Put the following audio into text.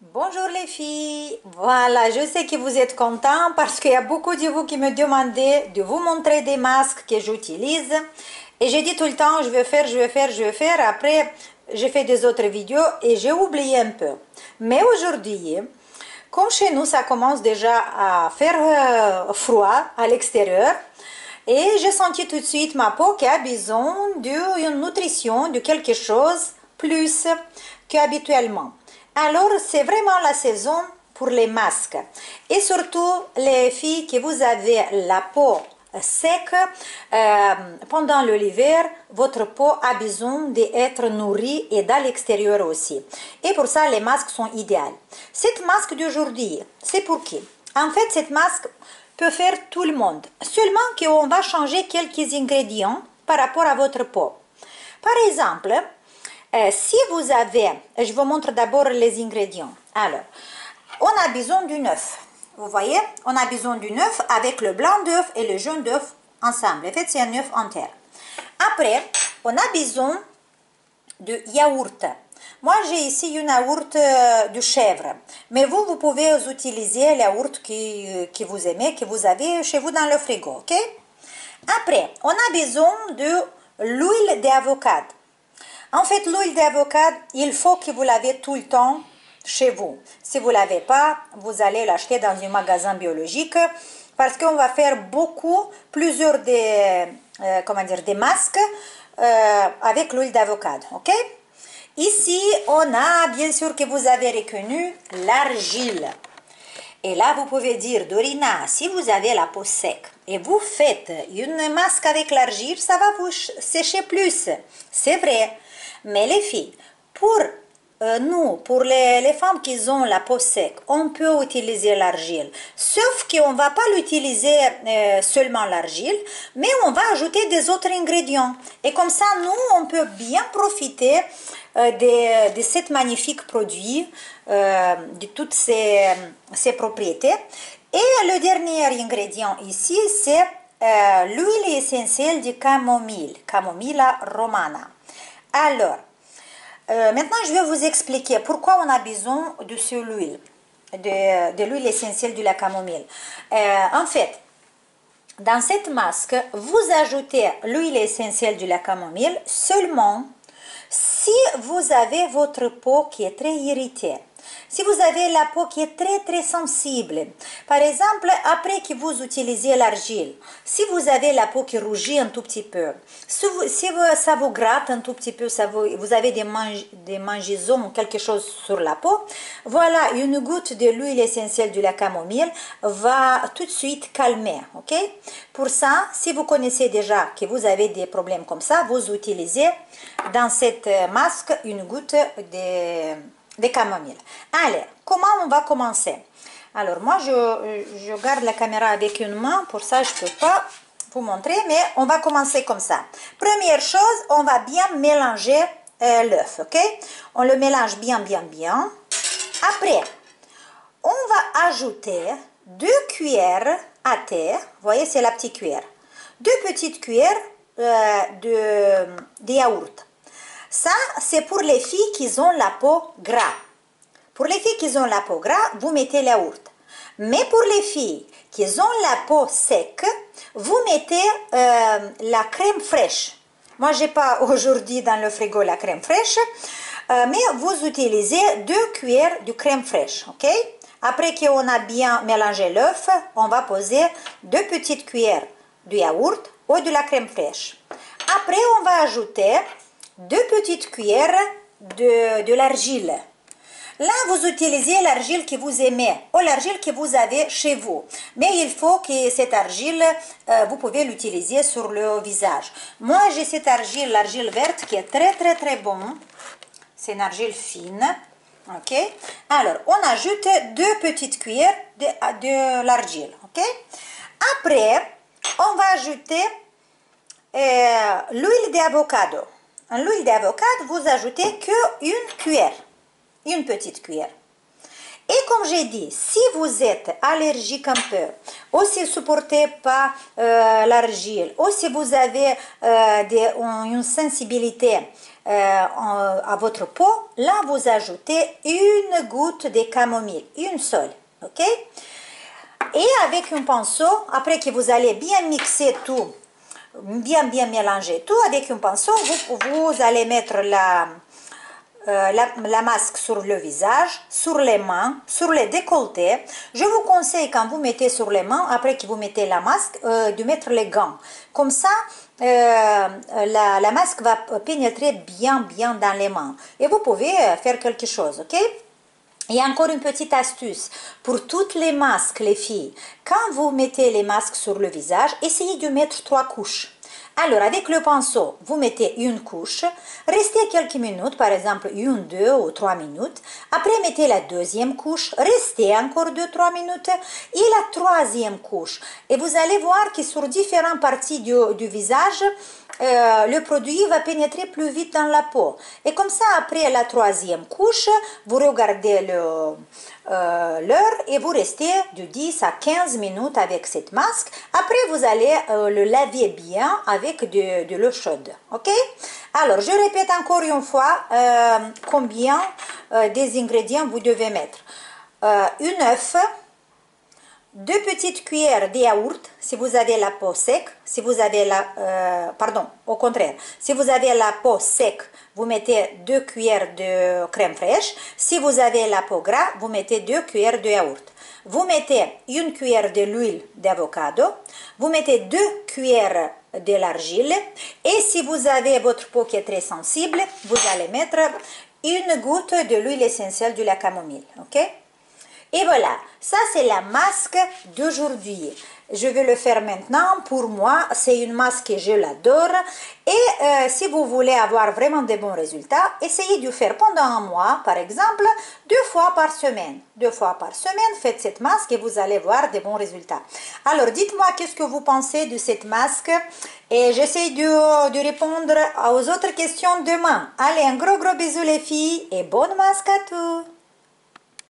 Bonjour les filles, voilà, je sais que vous êtes contents parce qu'il y a beaucoup de vous qui me demandaient de vous montrer des masques que j'utilise. Et j'ai dit tout le temps, je vais faire. Après, j'ai fait des autres vidéos et j'ai oublié un peu. Mais aujourd'hui, comme chez nous, ça commence déjà à faire froid à l'extérieur. Et j'ai senti tout de suite ma peau qui a besoin d'une nutrition, de quelque chose plus qu'habituellement. Alors, c'est vraiment la saison pour les masques. Et surtout, les filles que vous avez la peau sec, pendant l'hiver, votre peau a besoin d'être nourrie et dans l'extérieur aussi. Et pour ça, les masques sont idéaux. Cette masque d'aujourd'hui, c'est pour qui? En fait, cette masque peut faire tout le monde. Seulement qu'on va changer quelques ingrédients par rapport à votre peau. Par exemple, si vous avez, je vous montre d'abord les ingrédients. Alors, on a besoin d'un œuf. Vous voyez, on a besoin d'un œuf avec le blanc d'œuf et le jaune d'œuf ensemble. En fait, c'est un œuf entier. Après, on a besoin de yaourt. Moi, j'ai ici une yaourt de chèvre. Mais vous pouvez utiliser le yaourt que vous aimez, que vous avez chez vous dans le frigo, ok? Après, on a besoin de l'huile d'avocat. En fait, l'huile d'avocat, il faut que vous l'avez tout le temps chez vous. Si vous ne l'avez pas, vous allez l'acheter dans un magasin biologique parce qu'on va faire plusieurs des masques avec l'huile d'avocat, ok? Ici, on a, bien sûr que vous avez reconnu, l'argile. Et là, vous pouvez dire, Dorina, si vous avez la peau sec et vous faites une masque avec l'argile, ça va vous sécher plus. C'est vrai. Mais les filles, pour pour les femmes qui ont la peau sec, on peut utiliser l'argile. Sauf qu'on ne va pas l'utiliser seulement l'argile, mais on va ajouter des autres ingrédients. Et comme ça, nous, on peut bien profiter de cet magnifique produit, de toutes ses propriétés. Et le dernier ingrédient ici, c'est l'huile essentielle de camomille, Camomilla romana. Alors, maintenant, je vais vous expliquer pourquoi on a besoin de cette huile, de l'huile essentielle de la camomille. En fait, dans cette masque, vous ajoutez l'huile essentielle de la camomille seulement si vous avez votre peau qui est très irritée. Si vous avez la peau qui est très sensible, par exemple, après que vous utilisez l'argile, si vous avez la peau qui rougit un tout petit peu, si ça vous gratte un tout petit peu, vous avez des mangeaisons, quelque chose sur la peau, voilà, une goutte de l'huile essentielle de la camomille va tout de suite calmer, ok? Pour ça, si vous connaissez déjà que vous avez des problèmes comme ça, vous utilisez dans cette masque une goutte de camomille. Allez, comment on va commencer? Alors, moi, je garde la caméra avec une main, pour ça, je ne peux pas vous montrer, mais on va commencer comme ça. Première chose, on va bien mélanger l'œuf, ok? On le mélange bien. Après, on va ajouter 2 cuillères à thé, vous voyez, c'est la petite cuillère. 2 petites cuillères de yaourt. Ça, c'est pour les filles qui ont la peau gras. Pour les filles qui ont la peau gras, vous mettez le yaourt. Mais pour les filles qui ont la peau sec, vous mettez la crème fraîche. Moi, je n'ai pas aujourd'hui dans le frigo la crème fraîche, mais vous utilisez 2 cuillères de crème fraîche, ok? Après qu'on a bien mélangé l'œuf, on va poser 2 petites cuillères de yaourt ou de la crème fraîche. Après, on va ajouter 2 petites cuillères de l'argile. Là, vous utilisez l'argile que vous aimez ou l'argile que vous avez chez vous. Mais il faut que cette argile, vous pouvez l'utiliser sur le visage. Moi, j'ai cette argile, l'argile verte, qui est très bonne. C'est une argile fine. Ok? Alors, on ajoute 2 petites cuillères de l'argile. Ok? Après, on va ajouter l'huile d'avocado. L'huile d'avocat, vous ajoutez qu'une cuillère, une petite cuillère. Et comme j'ai dit, si vous êtes allergique un peu, ou si vous ne supportez pas l'argile, ou si vous avez une sensibilité à votre peau, là vous ajoutez une goutte de camomille, une seule, ok? Et avec un pinceau, après que vous allez bien mixer tout, bien mélanger tout, avec un pinceau, vous allez mettre la masque sur le visage, sur les mains, sur les décolletés. Je vous conseille quand vous mettez sur les mains, après que vous mettez la masque, de mettre les gants. Comme ça, la masque va pénétrer bien dans les mains. Et vous pouvez faire quelque chose, ok? Et encore une petite astuce pour toutes les masques, les filles. Quand vous mettez les masques sur le visage, essayez de mettre 3 couches. Alors, avec le pinceau, vous mettez une couche, restez quelques minutes, par exemple 1, 2 ou 3 minutes. Après, mettez la deuxième couche, restez encore 2-3 minutes et la troisième couche. Et vous allez voir que sur différentes parties du visage, le produit va pénétrer plus vite dans la peau. Et comme ça, après la troisième couche, vous regardez l'heure et vous restez de 10 à 15 minutes avec cette masque. Après, vous allez le laver bien avec de l'eau chaude. Ok? Alors, je répète encore une fois combien des ingrédients vous devez mettre. Un œuf, 2 petites cuillères de yaourt si vous avez la peau sec, si vous avez pardon, au contraire, si vous avez la peau sec, vous mettez 2 cuillères de crème fraîche, si vous avez la peau grasse, vous mettez 2 cuillères de yaourt. Vous mettez 1 cuillère de l'huile d'avocado, vous mettez 2 cuillères de l'argile et si vous avez votre peau qui est très sensible, vous allez mettre une goutte de l'huile essentielle de la camomille, ok? Et voilà, ça c'est la masque d'aujourd'hui. Je vais le faire maintenant. Pour moi, c'est une masque que je l'adore. Et si vous voulez avoir vraiment de bons résultats, essayez de faire pendant un mois, par exemple, 2 fois par semaine. 2 fois par semaine, faites cette masque et vous allez voir de bons résultats. Alors, dites-moi qu'est-ce que vous pensez de cette masque. Et j'essaie de répondre aux autres questions demain. Allez, un gros bisou les filles et bonne masque à tous.